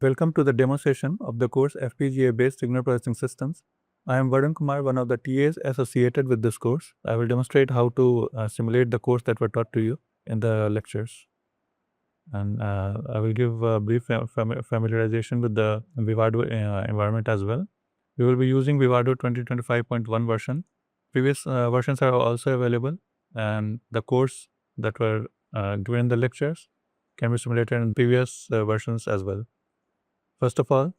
Welcome to the demonstration of the course FPGA-based signal processing systems. I am Varun Kumar, one of the TAs associated with this course. I will demonstrate how to simulate the course that were taught to you in the lectures. And I will give a brief familiarization with the Vivado environment as well. We will be using Vivado 2025.1 version. Previous versions are also available, and the course that were given in the lectures can be simulated in previous versions as well. First of all,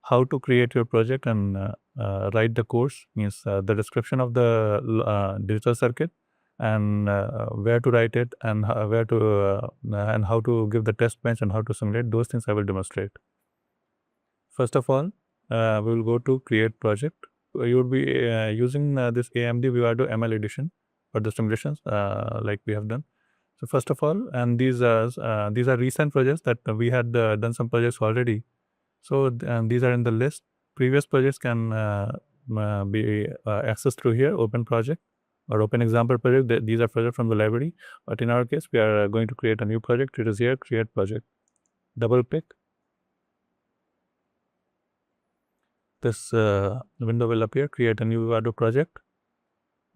how to create your project and write the course means the description of the digital circuit and where to write it and and how to give the test bench and how to simulate. Those things I will demonstrate. First of all, we will go to create project. You would be using this AMD Vivado ML edition for the simulations like we have done. So first of all, and these are recent projects that we had done some projects already. So these are in the list. Previous projects can be accessed through here, open project or open example project. These are projects from the library. But in our case, we are going to create a new project. It is here, create project. Double click. This window will appear, create a new Vivado project.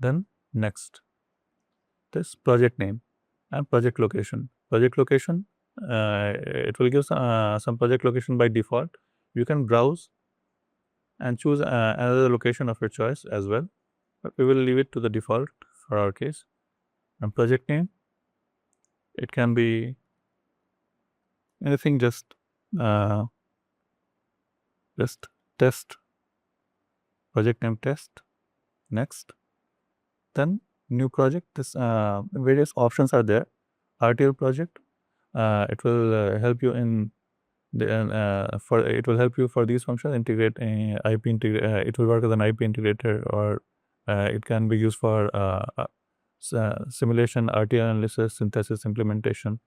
Then next. This project name and project location. Project location, it will give some project location by default. You can browse and choose another location of your choice as well, but we will leave it to the default for our case. And project name, it can be anything, just test, project name test. Next, then new project. This various options are there. RTL project, it will help you in it will help you for these functions. Integrate IP integrator. It will work as an IP integrator, or it can be used for simulation, RTL analysis, synthesis, implementation,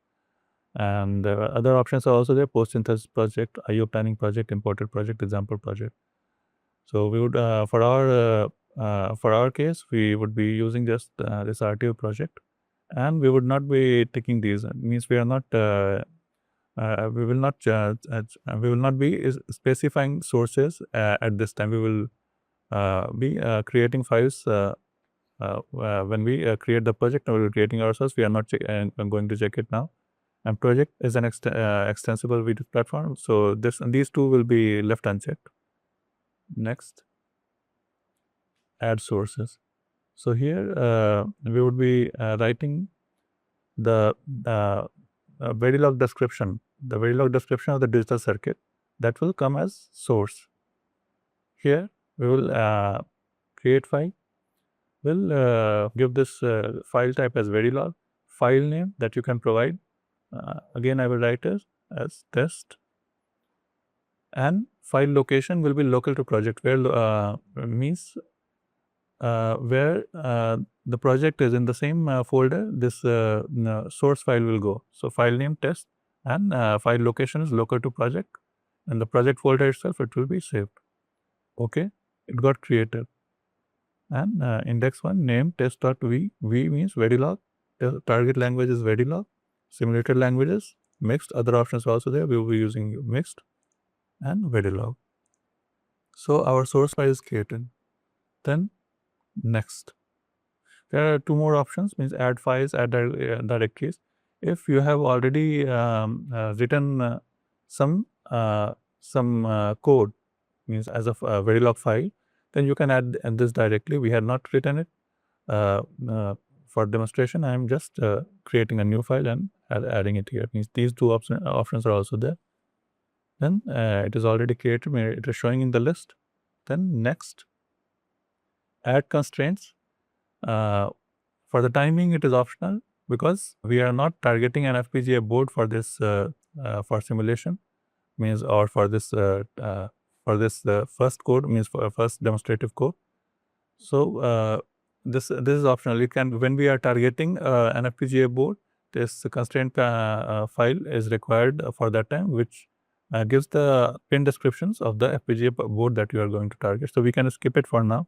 and other options are also there: post synthesis project, IO planning project, imported project, example project. So we would for our case, we would be using just this RTL project, and we would not be taking these. It means we are not. We will not be specifying sources at this time. We will be creating files when we create the project. We are creating ourselves. We are not going to check it now. And project is an extensible video platform. So these two will be left unchecked. Next, add sources. So here we would be writing the Verilog description. The Verilog description of the digital circuit that will come as source. Here we will create file. We'll give this file type as Verilog. File name that you can provide. Again, I will write it as test. And file location will be local to project, where means where the project is in the same folder. This source file will go. So file name test and file location is local to project, and the project folder itself, it will be saved. Okay, it got created. And index 1 name test.v. V means Verilog. The target language is Verilog. Simulated languages mixed. Other options are also there. We will be using mixed and Verilog. So our source file is created. Then next, there are two more options, means add files, add directories. If you have already written some code, means as a Verilog file, then you can add this directly. We had not written it for demonstration. I am just creating a new file and adding it here. Means these two options are also there. Then it is already created. It is showing in the list. Then next, add constraints. For the timing, it is optional because we are not targeting an FPGA board for this for simulation, means, or for this first code, means for first demonstrative code. So this is optional. It can, when we are targeting an FPGA board, this constraint file is required for that time, which gives the pin descriptions of the FPGA board that you are going to target. So we can skip it for now.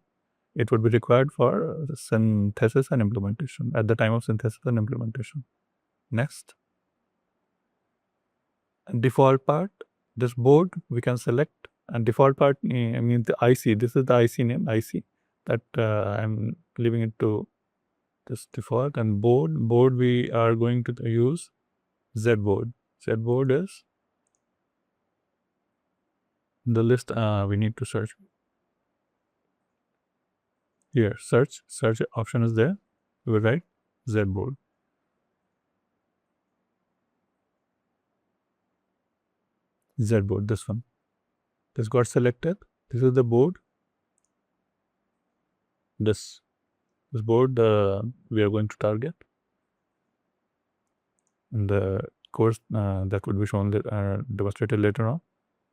It would be required for synthesis and implementation, at the time of synthesis and implementation. Next, default part. This board we can select, and default part, I mean the IC, this is the IC name, IC, that I'm leaving it to this default. And board we are going to use Z board. Z board is the list we need to search. Here, search option is there. We will write Z board. Z board, this one. This got selected. This is the board. This board we are going to target. And the course that would be shown demonstrated later on.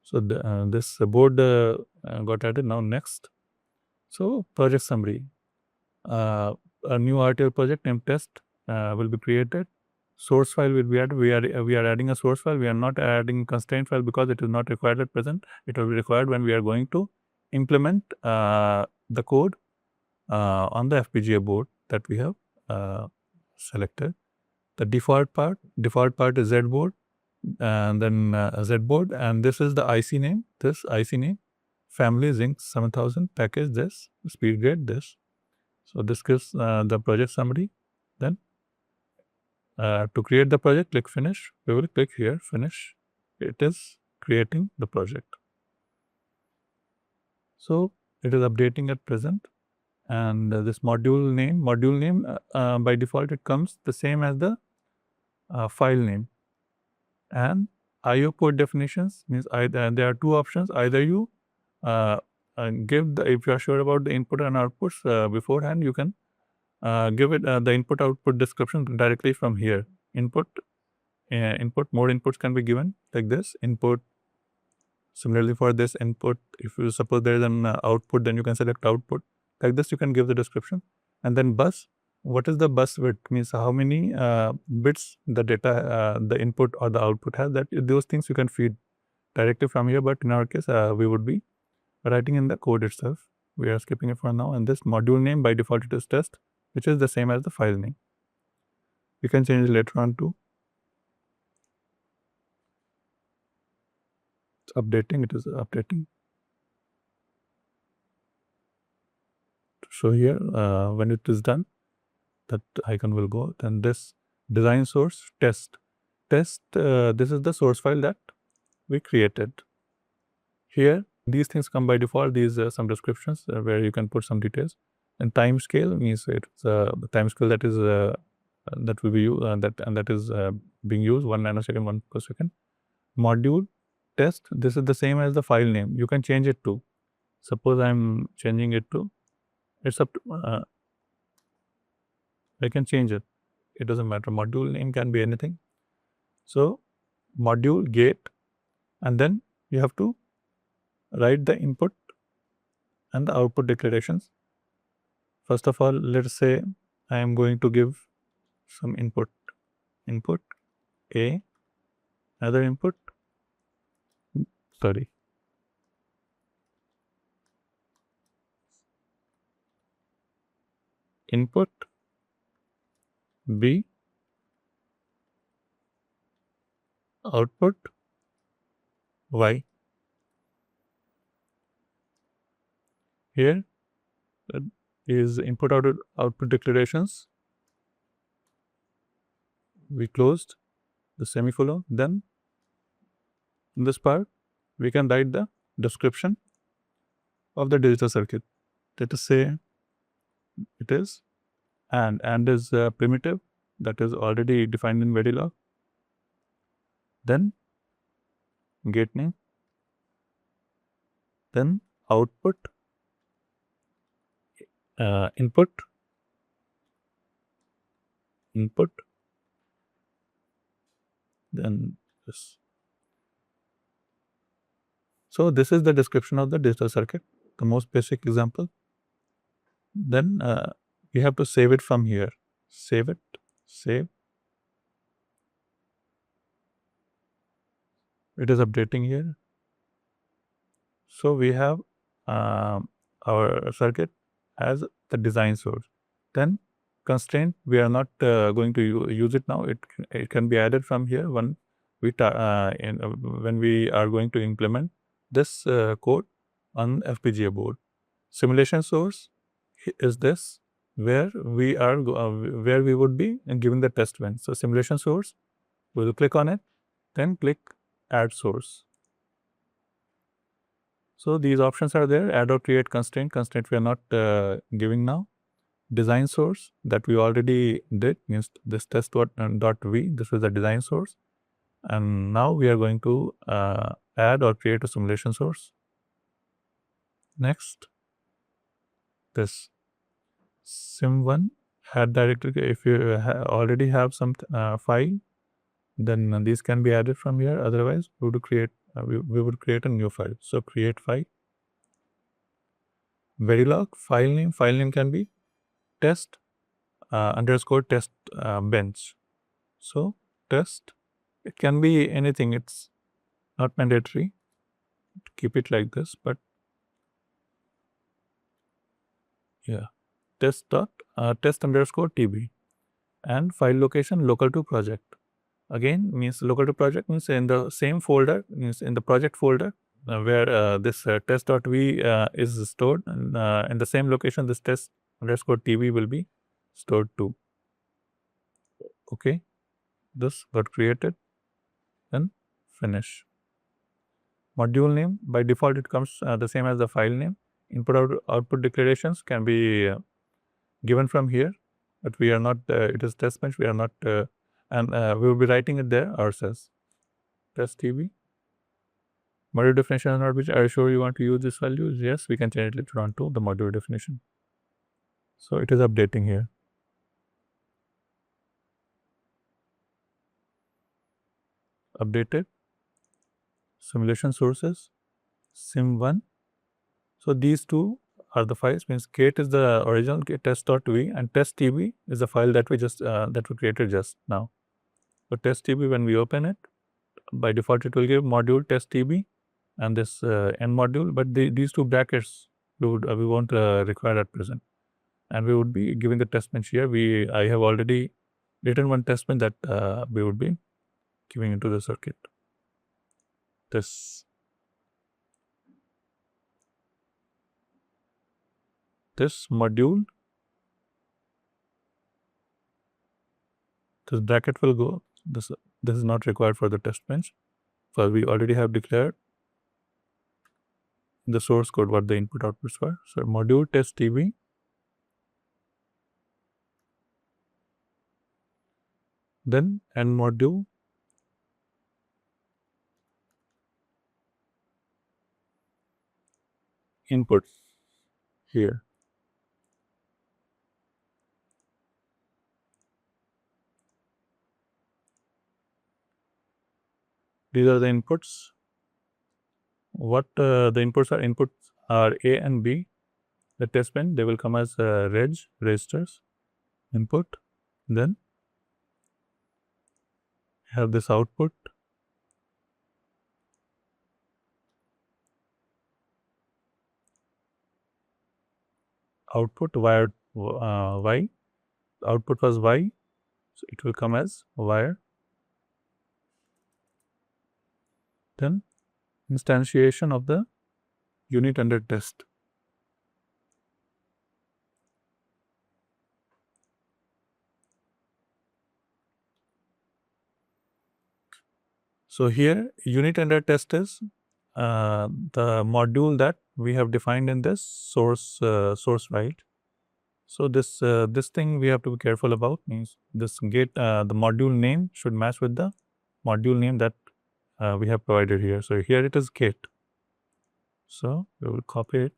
So this board got added. Now next. So project summary. A new RTL project named test will be created. Source file will be added. We are adding a source file. We are not adding constraint file because it is not required at present. It will be required when we are going to implement the code on the FPGA board that we have selected. The default part is Z board, and then Z board, and this is the IC name. This IC name, family Zinc 7000, package this, speed grade this. So this gives the project summary. Then to create the project, click finish. We will click here, finish. It is creating the project. So it is updating at present. And this module name by default it comes the same as the file name. And IO port definitions means there are two options. Either you give if you are sure about the input and outputs beforehand, you can give it the input output description directly from here. Input, more inputs can be given like this. Input. Similarly for this input, if you suppose there is an output, then you can select output. Like this, you can give the description. And then bus. What is the bus width? Means how many bits the data, the input or the output has. That those things you can feed directly from here. But in our case, we would be writing in the code itself. We are skipping it for now. And this module name by default it is test, which is the same as the file name. We can change it later on too. It's updating. It is updating. So here, when it is done, that icon will go. Then this design source test. This is the source file that we created. Here, these things come by default. These are some descriptions where you can put some details. And time scale means it's the time scale that is that will be used that is being used 1 nanosecond, 1 per second. Module test. This is the same as the file name. You can change it to. Suppose I'm changing it to. It's up to. I can change it. It doesn't matter. Module name can be anything. So module gate, and then you have to write the input and the output declarations. First of all, let's say I am going to give some input. Input A, another input. Sorry. Input B, output Y. Here is input output declarations. We closed the semicolon. Then in this part, we can write the description of the digital circuit. Let us say it is and is primitive that is already defined in Verilog. Then gate name. Then output, input, then this. So this is the description of the digital circuit, the most basic example. Then we have to save it from here. Save it, save. It is updating here. So we have our circuit as the design source. Then constraint, we are not going to use it now. It can be added from here. One when we are going to implement this code on FPGA board. Simulation source is this, where where we would be giving the test bench. So simulation source, we'll click on it, then click add source. So these options are there. Add or create constraint. Constraint we are not giving now. Design source that we already did, means this test.v. This is the design source. And now we are going to add or create a simulation source. Next, this sim1 add directory. If you already have some file, then these can be added from here. Otherwise, we would create a new file. So create file. Verilog file name. File name can be test underscore test bench. So test. It can be anything. It's not mandatory to keep it like this, but yeah, test underscore tb, and file location local to project. Again, means local to project means in the same folder, means in the project folder where this test.v is stored, and in the same location this test underscore tb will be stored too. Okay, this got created, then finish. Module name, by default it comes the same as the file name. Input output declarations can be given from here, but we are not, it is test bench, we are not, and we will be writing it there ourselves. Test TV. Module definition is not which. Are you sure you want to use this value? Yes, we can change it later on to the module definition. So it is updating here. Updated. Simulation sources. Sim1. So these two are the files, means Kate is the original test.v, and test.tv is the file that we just that we created just now. So test.tv, when we open it, by default it will give module test.tv and this end module, but these two brackets we won't require at present, and we would be giving the test bench here. I have already written one test bench that we would be giving into the circuit. This module, this bracket will go. This is not required for the test bench, for we already have declared the source code what the input outputs were. So module test TV, then end module inputs here. These are the inputs. What the inputs are? Inputs are A and B. The test bench, they will come as registers, input. Then have this output. Output wired Y. Output was Y, so it will come as wire. Then instantiation of the unit under test. So here unit under test is the module that we have defined in this source write. So this thing we have to be careful about, means this gate the module name should match with the module name that we have provided here. So here it is gate. So we will copy it.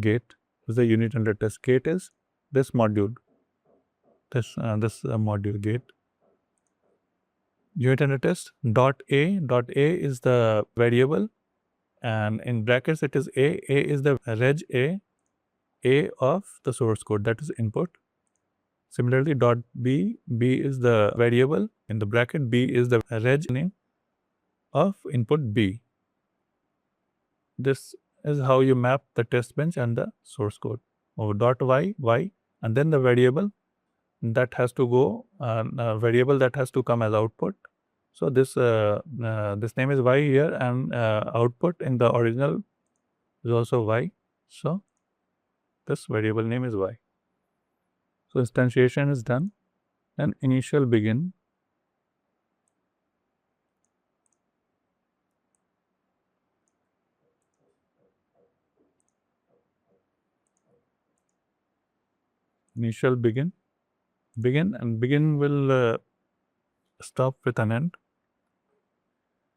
Gate is the unit under test. Gate is this module. This module gate. Unit under test dot a is the variable, and in brackets it is a is the reg a of the source code, that is input. Similarly, dot b is the variable, in the bracket b is the reg name of input b. This is how you map the test bench and the source code. Over dot y, and then the variable that has to go, a variable that has to come as output. So this name is y here, and output in the original is also y. So this variable name is y. So instantiation is done, and initial begin. Initial begin, and begin will stop with an end.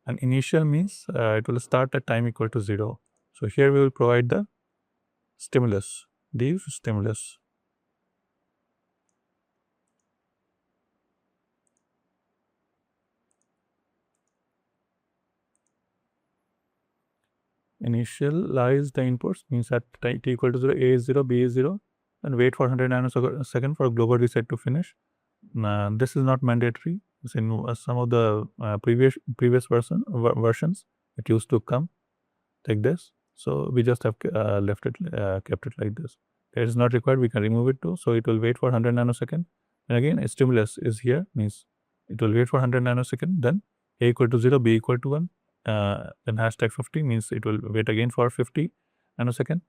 And initial means it will start at time equal to 0. So here we will provide the stimulus, div stimulus. Initialize the inputs means at t equal to 0, A is 0, B is 0, and wait for 100 nanosecond for global reset to finish. This is not mandatory. It's in some of the previous versions, it used to come like this. So we just have kept it like this. It is not required. We can remove it too. So it will wait for 100 nanosecond. And again, a stimulus is here, means it will wait for 100 nanosecond. Then A equal to 0, B equal to 1. Then hashtag 50 means it will wait again for 50 nanosecond.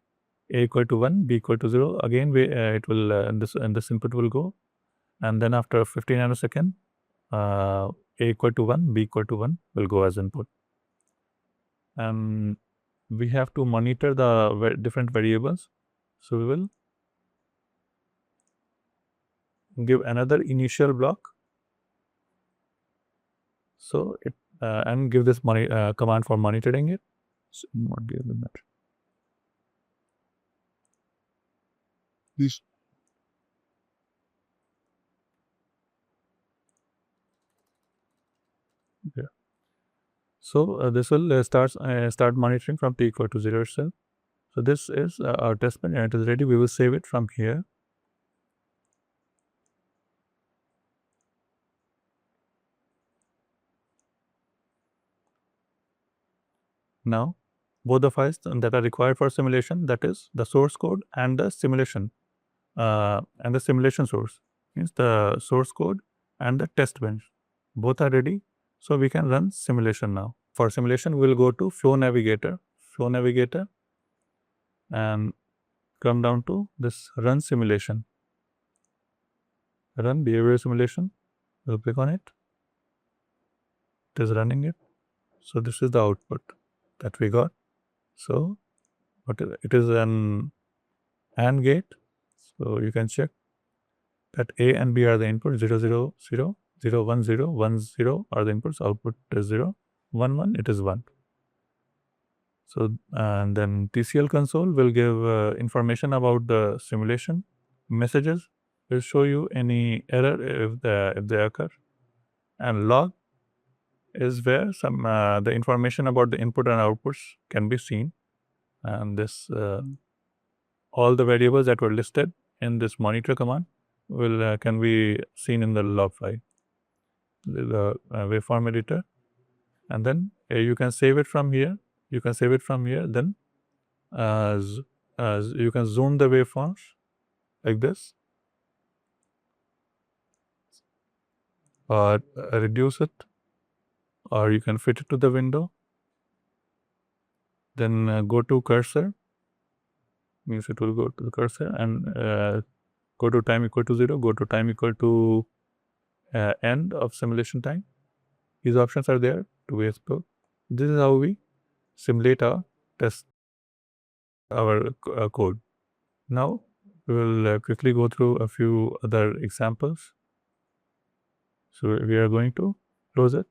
A equal to 1, B equal to 0. Again, it will this input will go. And then after 50 nanosecond, A equal to 1, B equal to 1 will go as input. And we have to monitor the different variables. So we will give another initial block. So it and give this command for monitoring it. So what give them that? This. Yeah. So this will start monitoring from t equal to 0 itself. So this is our test bed, and it is ready. We will save it from here. Now, both the files that are required for simulation, that is the source code and the simulation source, means the source code and the test bench, both are ready. So we can run simulation now. For simulation, we will go to flow navigator, and come down to this run simulation, run behavior simulation. We'll click on it. It is running it. So this is the output that we got. So what is it? Is an AND gate. So you can check that A and B are the inputs. 0, 0, 0, 0, 1, 0, 1, 0 are the inputs. Output is 0, 1, 1, it is 1. So and then TCL console will give information about the simulation. Messages will show you any error if they occur. And log is where some the information about the input and outputs can be seen. And this all the variables that were listed in this monitor command will can be seen in the log file, the waveform editor. And then you can save it from here. Then as you can zoom the waveforms like this, or reduce it, or you can fit it to the window. Then go to cursor, means it will go to the cursor, and go to time equal to 0, go to time equal to end of simulation time. These options are there to be explored. This is how we simulate our test, our code. Now we will quickly go through a few other examples. So we are going to close it.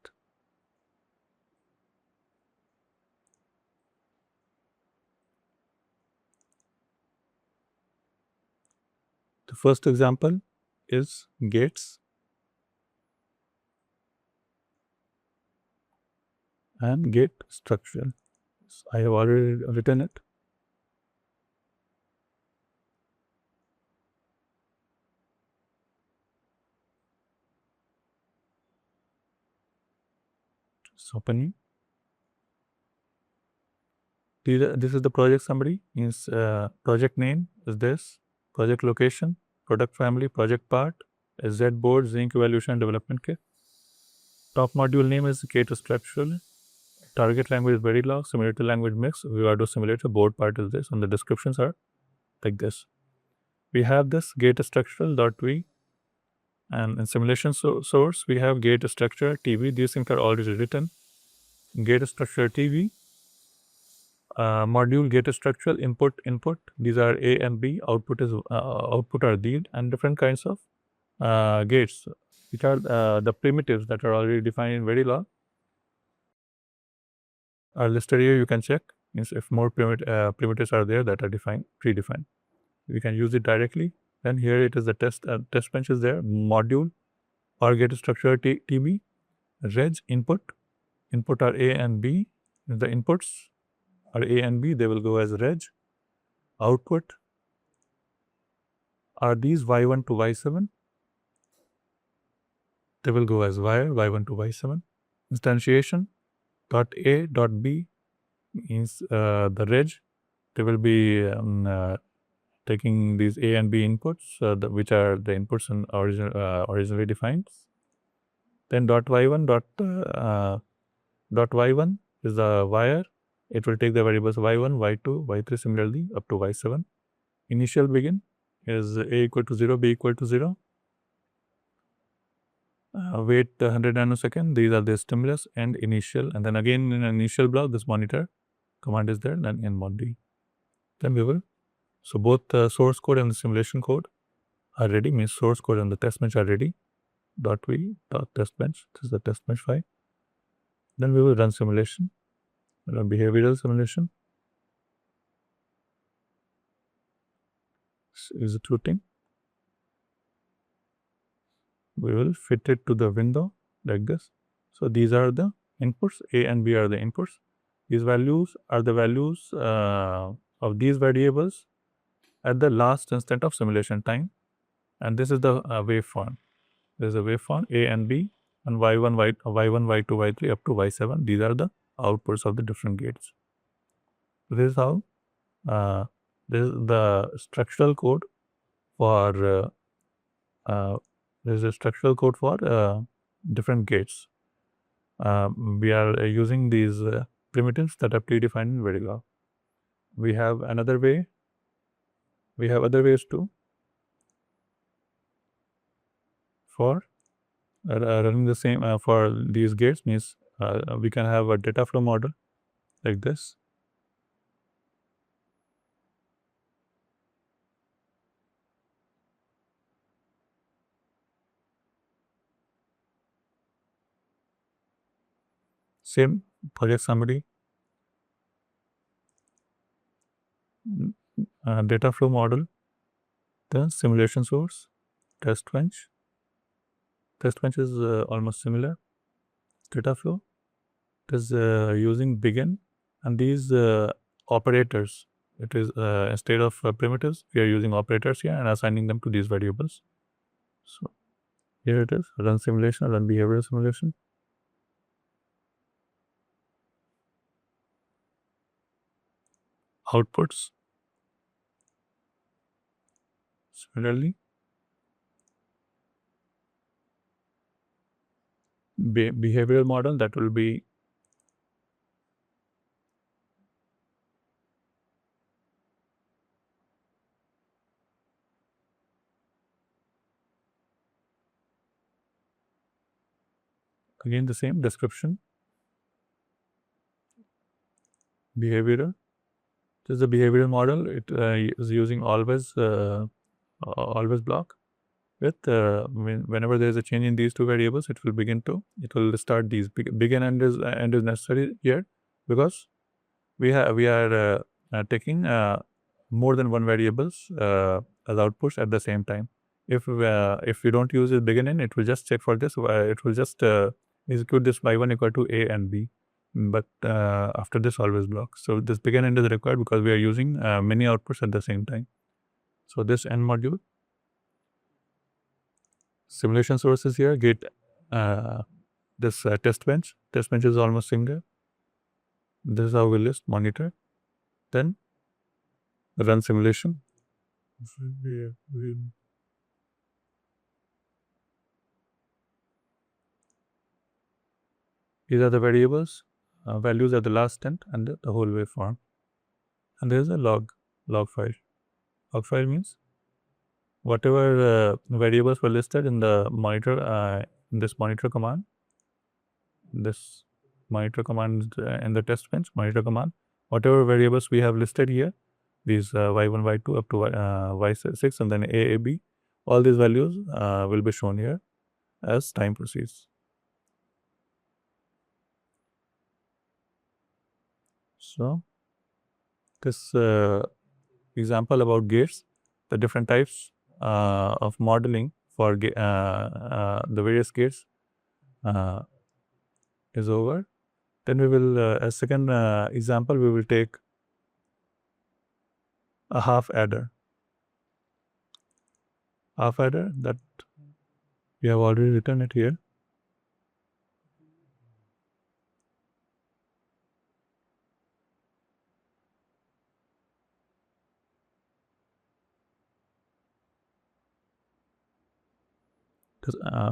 The first example is gates and gate structure. So I have already written it. Just opening. This is the project summary. Means project name is this, project location, product family, project part, Z board, zinc evaluation and development kit. Top module name is Gate Structural. Target language is Verilog, simulator language mix, Vivado simulator, board part is this, and the descriptions are like this. We have this gate structural.v, and in simulation source, we have gate structure, TV. These things are already written. Gate structure TV, module gate structural, input. These are A and B. Output are these, and different kinds of gates, which are the primitives that are already defined in Verilog, are listed here. You can check. Means if more primitives are there that are predefined, we can use it directly. Then here it is the test bench is there. Module or gate structure TB, reg input are A and B. The inputs are A and B. They will go as reg. Output are these Y1 to Y7. They will go as wire Y1 to Y7. Instantiation dot A dot B means the reg. They will be taking these A and B inputs, which are the inputs in originally defined. Then dot Y1 dot Y1 is the wire. It will take the variables Y1, Y2, Y3 similarly up to Y7. Initial begin is A equal to 0, B equal to 0. Wait 100 nanosecond. These are the stimulus and initial. And then again in initial block, this monitor command is there, then in mod D. Then we will. So both the source code and the simulation code are ready, means source code and the test bench are ready. .v dot test bench. This is the test bench file. Then we will run simulation, run behavioral simulation. Executing. We will fit it to the window like this. So these are the inputs. A and B are the inputs. These values are the values of these variables at the last instant of simulation time. And this is the waveform. There is a waveform A and B, and Y1, Y2, Y3 up to Y7. These are the outputs of the different gates. This is how this is the structural code for different gates. We are using these primitives that are predefined in Verilog. We have another way. We have other ways too for running the same for these gates. Means we can have a dataflow model like this. Same project summary, dataflow model, then simulation source, test bench. Test bench is almost similar. Dataflow. It is using begin, and these operators. It is instead of primitives, we are using operators here and assigning them to these variables. So here it is, run simulation, run behavioral simulation. Outputs. Similarly, behavioral model, that will be again the same description. Behavioral. This is the behavioral model. It is using always block. With whenever there is a change in these two variables, it will start these begin and is necessary here, because we are taking more than one variables as outputs at the same time. If we don't use this begin, it will just check for this. It will just execute this y1 equal to A and B. But after this always block. So this begin end is required because we are using many outputs at the same time. So this end module. Simulation sources here, get this test bench. Test bench is almost single. This is how we list monitor. Then run simulation. These are the variables, values at the last tenth and the whole waveform. And there is a log file. Log file means whatever variables were listed in the monitor, in this monitor command, in the test bench monitor command, whatever variables we have listed here, these y1, y2 up to y6 and then a, b, all these values will be shown here as time proceeds. So this example about gates, the different types of modeling for the various gates is over. Then we will, as second example, we will take a half adder. Half adder, that we have already written it here.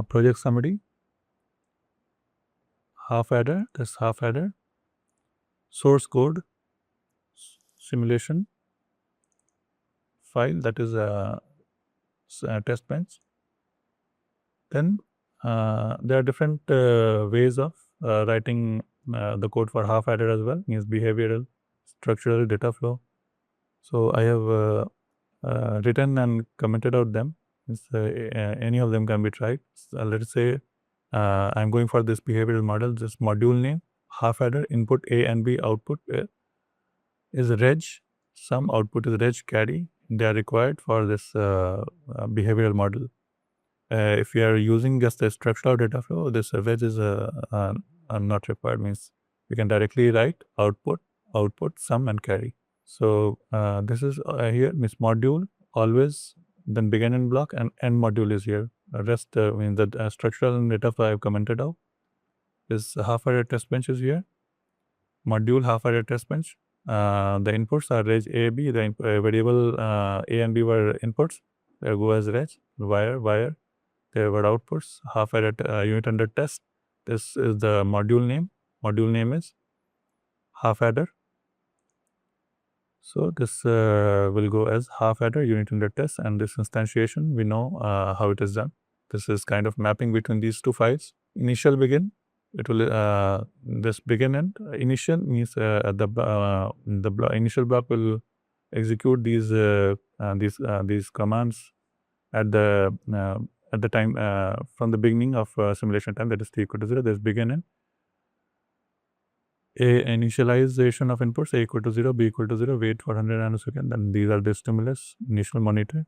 Project summary, half adder, that's half adder, source code, simulation file, that is a test bench. Then there are different ways of writing the code for half adder as well, means behavioral, structural, data flow. So I have written and commented out them. Any of them can be tried. So let's say I'm going for this behavioral model, this module name, half adder, input A and B, output is reg, some output is reg carry. They are required for this behavioral model. If you are using just the structural data flow, this reg is not required, means we can directly write output, sum and carry. So this is here, means module always, then begin and block, and end module is here. Rest means the structural and data flow I have commented out. This half adder test bench is here. Module half adder test bench. The inputs are reg A, B. The variable A and B were inputs. They go as reg, wire. They were outputs. Half adder unit under test. This is the module name. Module name is half adder. So this will go as half adder unit under test, and this instantiation we know how it is done. This is kind of mapping between these two files. Initial begin, it will this begin and initial means the initial block will execute these commands at the time from the beginning of simulation time, that is t equal to 0. There's begin and a initialization of inputs, A equal to 0, B equal to 0, wait for 100 nanosecond, then these are the stimulus, initial monitor.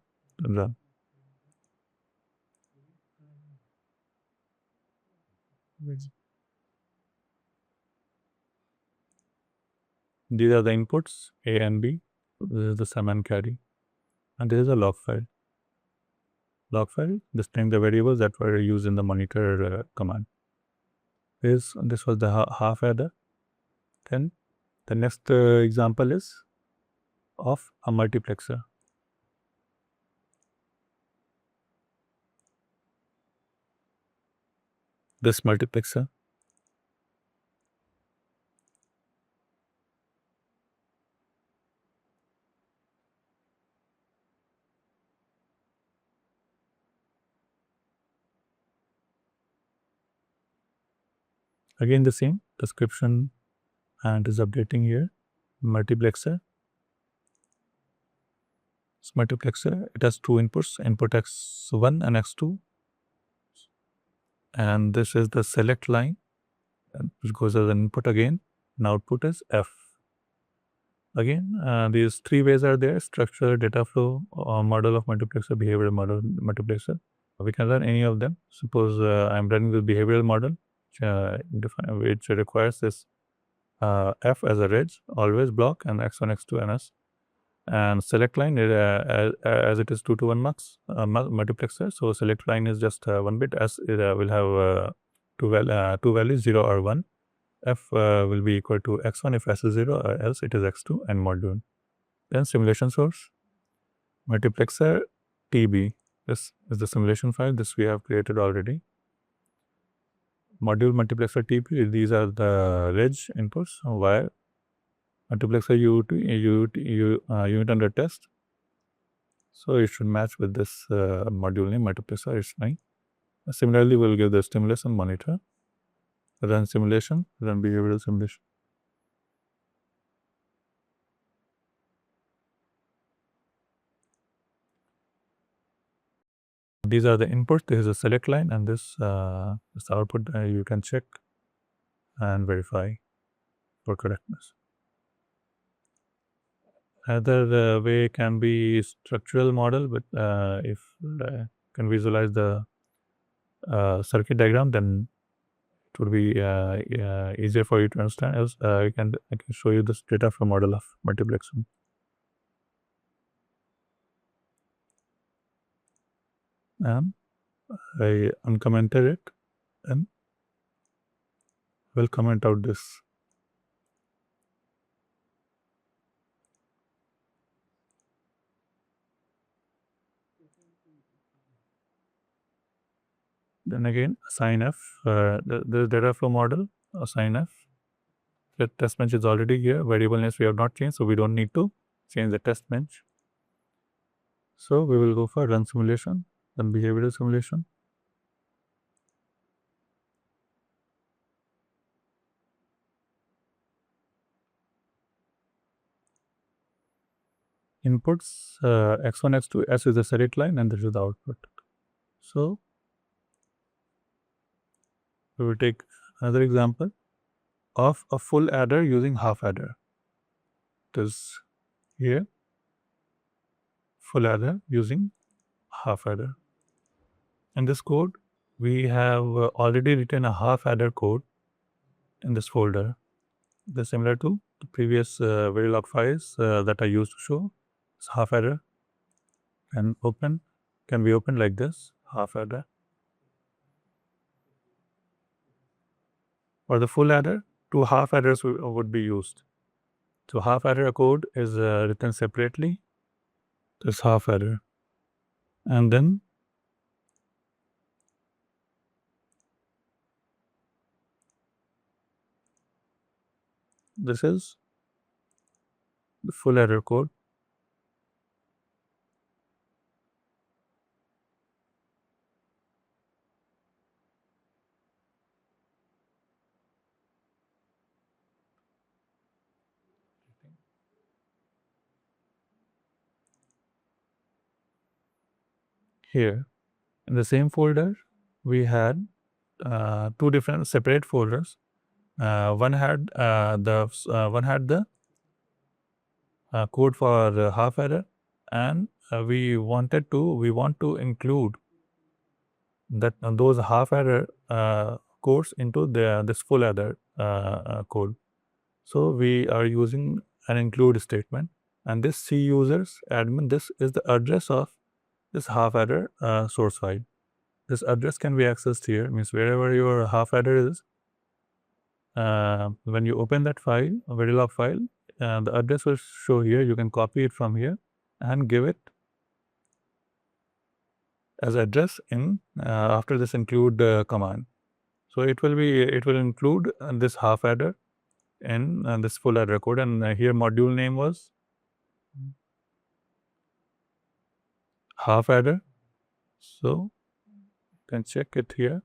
These are the inputs, A and B. This is the sum and carry. And this is a log file. Log file displaying the variables that were used in the monitor command. This was the half adder. Then the next example is of a multiplexer. This multiplexer. Again the same description and is updating here. Multiplexer. This multiplexer, it has two inputs, input x1 and x2. And this is the select line, which goes as an input again, and output is F. Again, these three ways are there: structure, data flow, model of multiplexer, behavioral model multiplexer. We can run any of them. Suppose I'm running the behavioral model, which requires this F as a reg, always block, and x1, x2, and s. And select line, as it is 2 to 1 mux multiplexer, so select line is just 1 bit, as it will have two values, 0 or 1. F will be equal to x1 if s is 0, or else it is x2, and module. Then simulation source, multiplexer TB. This is the simulation file. This we have created already. module multiplexer TP, these are the reg inputs, wire multiplexer unit under test. So it should match with this module name multiplexer. It's fine. Similarly, we'll give the stimulus and monitor. Run simulation, run behavioral simulation. These are the inputs. This is a select line, and this output you can check and verify for correctness. Another way can be structural model, but if can visualize the circuit diagram, then it would be easier for you to understand. Else, I can show you this data from model of multiplexer. And I uncommented it, and will comment out this. Then again, assign F, the data flow model, assign F. The test bench is already here. Variable names we have not changed, so we don't need to change the test bench. So we will go for run simulation, then behavioral simulation. Inputs x1, x2, s is the select line, and this is the output. So we will take another example of a full adder using half adder. This here, full adder using half adder. In this code, we have already written a half adder code in this folder. This is similar to the previous Verilog files that I used to show. It's half adder and can be opened like this, half adder. For the full adder, two half adders would be used. So half adder code is written separately. This half adder, and then this is the full adder code. Here in the same folder, we had two different separate folders. One had the code for half adder, and we want to include that those half adder codes into this full adder code. So we are using an include statement, and this C users admin, this is the address of this half adder source file. This address can be accessed here, means wherever your half adder is. When you open that file, a Verilog file, the address will show here. You can copy it from here and give it as address in after this include command. So it will include this half adder in this full adder code, and here module name was half adder. So you can check it here.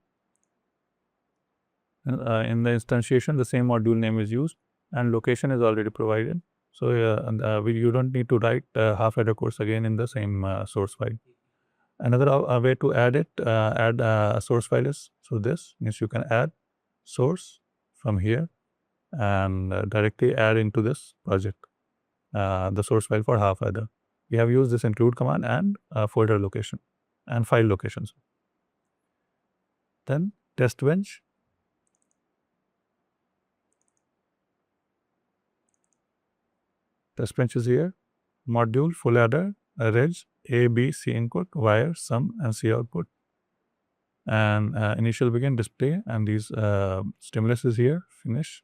In the instantiation, the same module name is used, and location is already provided. So you don't need to write half adder codes again in the same source file. Another way to add a source file is so this means you can add source from here and directly add into this project the source file for half adder. We have used this include command and folder location and file locations. Then test bench. Test bench is here. Module, full adder, reg, A, B, C input, wire, sum, and C output. And initial begin display, and these stimulus is here, finish.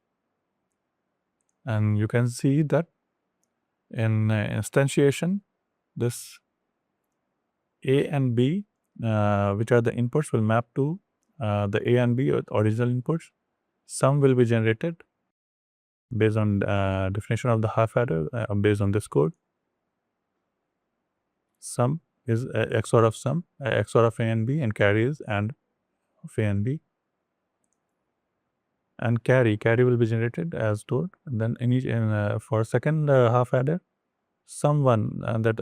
And you can see that in instantiation, this A and B, which are the inputs, will map to the A and B original inputs. Sum will be generated based on definition of the half adder based on this code. Sum is XOR of sum, XOR of A and B, and carry is AND of A and B. And carry will be generated as told. And then for second half adder, sum one that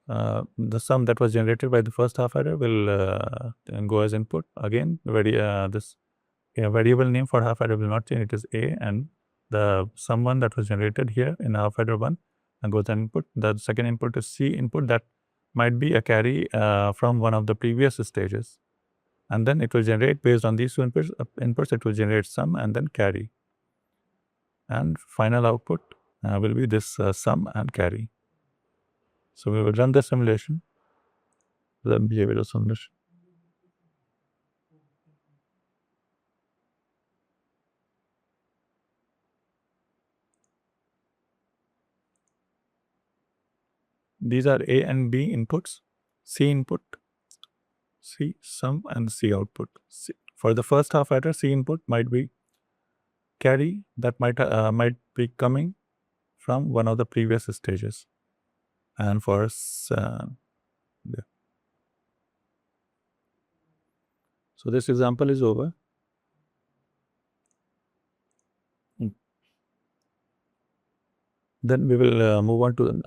the sum that was generated by the first half adder will go as input. Again, this variable name for half adder will not change. It is A, and the sum one that was generated here in half adder 1 and goes as input. The second input is C input that might be a carry from one of the previous stages. And then it will generate based on these two inputs, it will generate sum and then carry. And final output will be this sum and carry. So we will run the simulation, the behavioral simulation. These are A and B inputs, C input, C sum, and C output. For the first half adder, C input might be carry that might be coming from one of the previous stages. And for yeah. So this example is over. Then we will move on to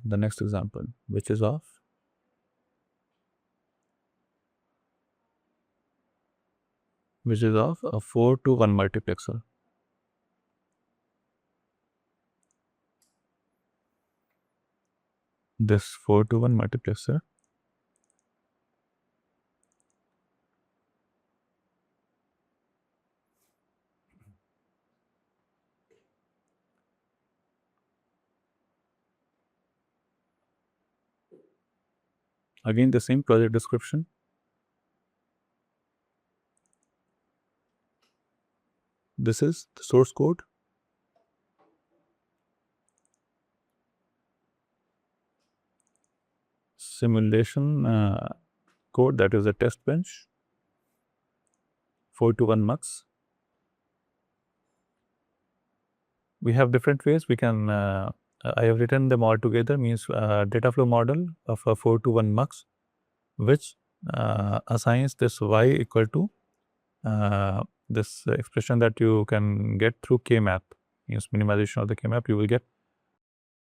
the next example, which is of a 4-to-1 multiplexer. This 4-to-1 multiplexer again the same project description. This is the source code. Simulation code, that is a test bench, 4-to-1 mux. We have different ways we can, I have written them all together, means dataflow model of a 4-to-1 mux, which assigns this y equal to this expression that you can get through k-map, means minimization of the k-map. You will get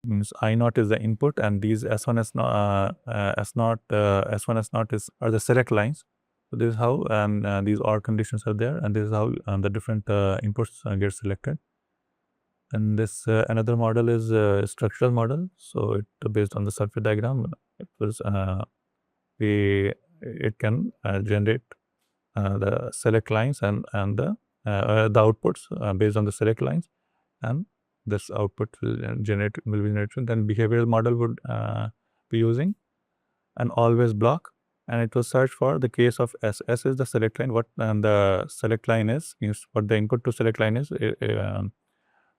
means I naught is the input, and these S1, S0, S0, S1, S0 are the select lines. So this is how, and these OR conditions are there, and this is how the different inputs get selected. And this another model is a structural model. So it based on the circuit diagram, it can generate the select lines and the outputs based on the select lines, and this output will be generated. Then behavioral model would be using an always block, and it will search for the case of S. S is the select line. What the select line is, means what the input to select line is.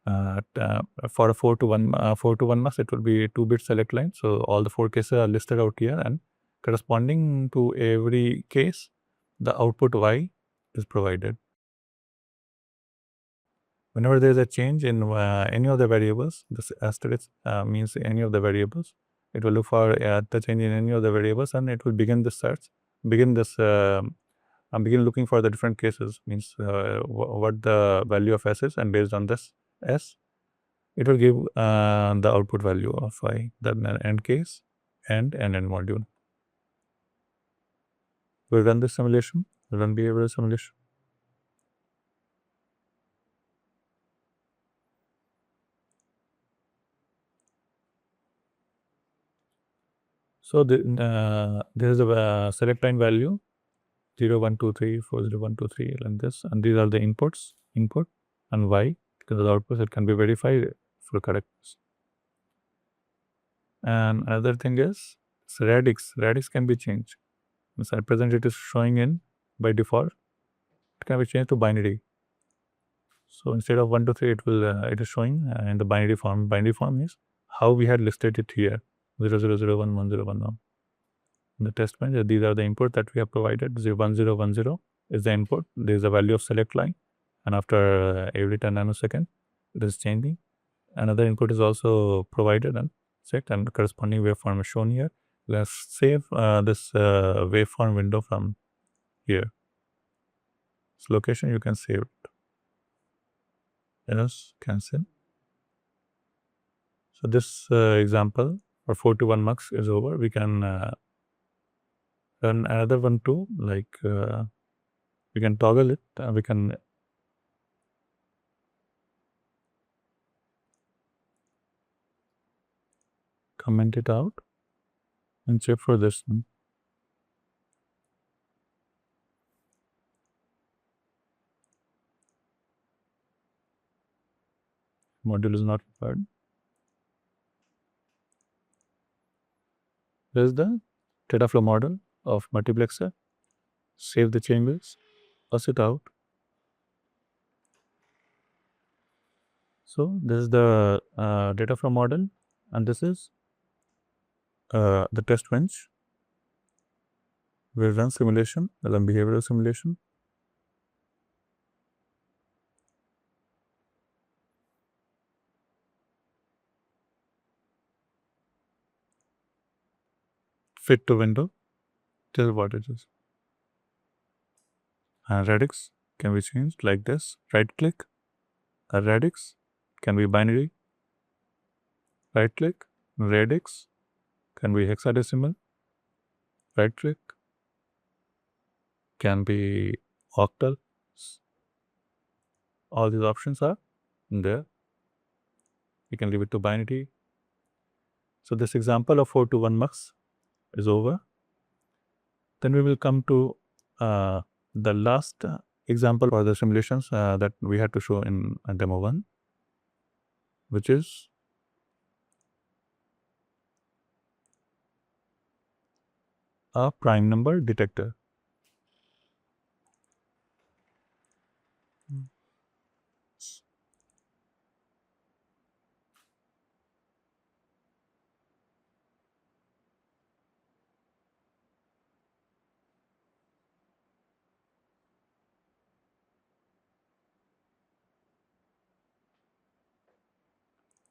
For a 4-to-1 mux, it will be 2-bit select line. So all the 4 cases are listed out here, and corresponding to every case, the output Y is provided. Whenever there is a change in any of the variables, this asterisk means any of the variables. It will look for the change in any of the variables, and it will begin this search, begin looking for the different cases, means what the value of S is, and based on this S, it will give the output value of Y, the end case, and end module. We'll run this simulation, run behavioral simulation. So this is the select line value 0, 1, 2, 3, 4, 0, 1, 2, 3, and this, and these are the inputs, input, and Y, because the outputs, it can be verified for correctness. And another thing is radix. Radix can be changed. At present, it is showing in by default. It can be changed to binary. So instead of 1, 2, 3, it is showing in the binary form. Binary form is how we had listed it here: 0, 0, 0, 1, 0, 1, 1. In the test bench, these are the input that we have provided: 0, 1, 0, 1, 0. is the input. There is a value of select line, and after every 10 nanosecond, it is changing. Another input is also provided and set, and corresponding waveform is shown here. Let's save this waveform window from here. This location you can save it. Yes, cancel. So this example for 4 to 1 mux is over. We can run another one too. Like we can toggle it. We can comment it out and check for this one. Module is not required. This is the dataflow model of multiplexer. Save the changes, pass it out. So this is the dataflow model, and this is the test bench. We'll run simulation, we'll run behavioral simulation. Fit to window, this is what it is. And radix can be changed like this. Right click, a radix can be binary. Right click, radix can be hexadecimal. Right click can be octal. All these options are there. You can leave it to binary. So this example of 4 to 1 mux is over. Then we will come to the last example for the simulations that we had to show in demo 1, which is a prime number detector.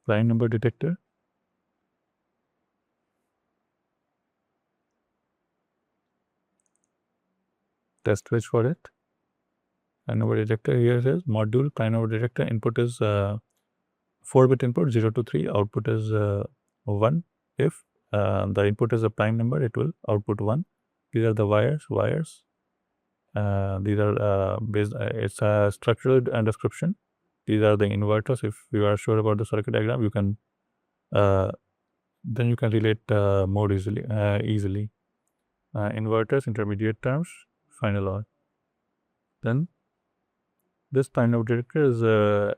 Prime number detector. Test switch for it. Prime number detector, here it is module prime number detector. Input is 4-bit input 0 to 3. Output is 1. If the input is a prime number, it will output 1. These are the wires. These are based. It's a structural description. These are the inverters. If you are sure about the circuit diagram, you can then you can relate more easily. Inverters, intermediate terms, final or. Then this kind of detector is a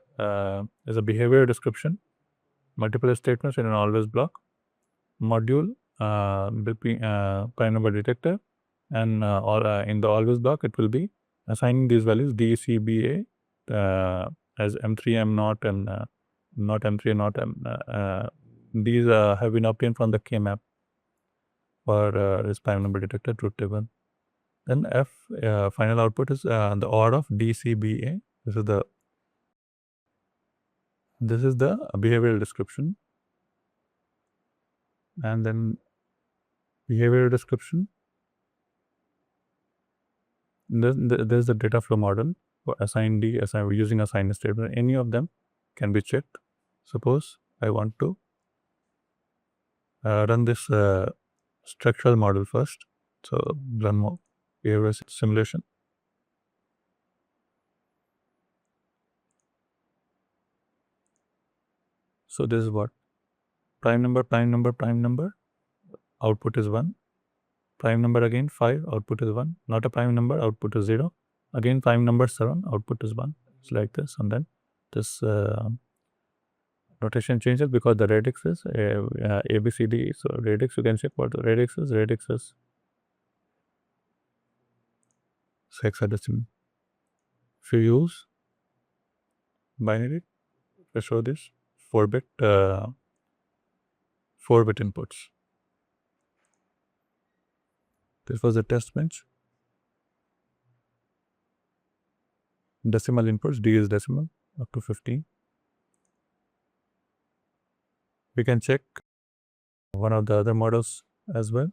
behavior description. Multiple statements in an always block. Module between prime number detector, and in the always block it will be assigning these values D, C, B, A as M3, M0, and not M3, not M. These have been obtained from the K-map for this prime number detector truth table. Then F final output is the OR of D, C, B, A. This is the behavioral description, and then behavioral description. There's the data flow model for assign D, assign using assign statement. Any of them can be checked. Suppose I want to run this structural model first. So run more behavioral simulation. So this is what prime number, prime number, prime number. Output is 1. Prime number again 5. Output is 1. Not a prime number. Output is 0. Again prime number 7. Output is 1. It's like this, and then this notation changes because the radix is A, B, C, D. So radix, you can check what the radix is. Radix is hexadecimal. If you use binary to show this 4-bit 4-bit inputs. This was the test bench. decimal inputs. D is decimal up to 15. We can check one of the other models as well.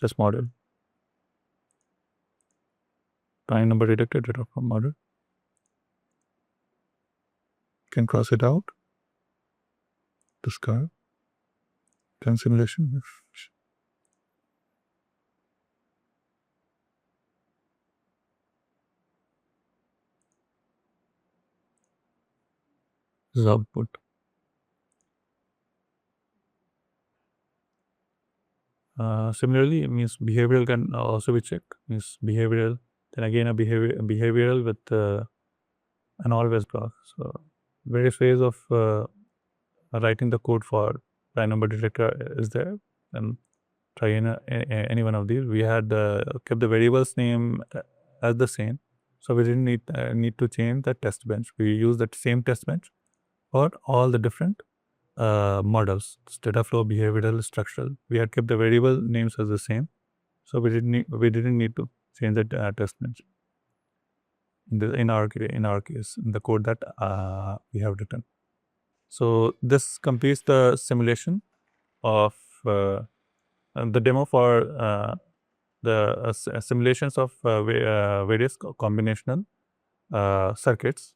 This model, prime number detector, data from model. Can cross it out. Discard. Then simulation. This is output. Similarly, it means behavioral can also be checked. Means behavioral. Then again a behavioral with an always block. So various ways of writing the code for prime number detector is there, and try any one of these. We had kept the variables name as the same, so we didn't need to change the test bench. We use that same test bench for all the different models: dataflow, behavioral, structural. We had kept the variable names as the same, so we didn't need to change the test bench in our case in the code that we have written. So this completes the simulation of the demo for the simulations of various combinational circuits.